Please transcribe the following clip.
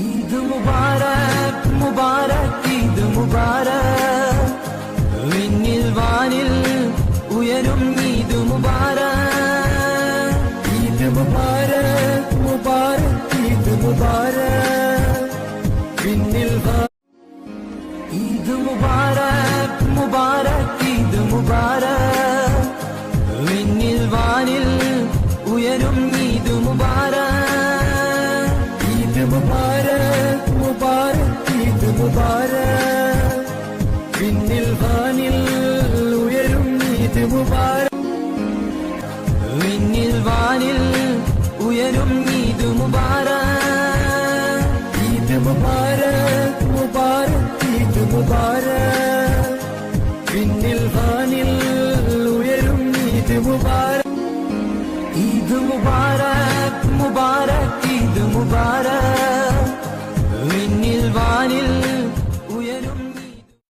ഈദ് മുബാരക് മുബാരക് ഈദ് മുബാരക് വിണ്ണിൽ വാനിൽ ഉയരും ഈദ് മുബാരക് ഈദ് മുബാരക് മുബാരക് ഈദ് മുബാരക് വിണ്ണിൽ ഈദ് മുബാരക് മുബാരക് ഈദ് മുബാരക് വിണ്ണിൽ വാനിൽ ഉയരും ഈദ് മുബാരക് ഈദ് മുബാരക് മുബാരക് ഈദ് മുബാരക് വിണ്ണിൽ വാനിൽ ഉയരും ഈദ് മുബാരക് വിണ്ണിൽ വാനിൽ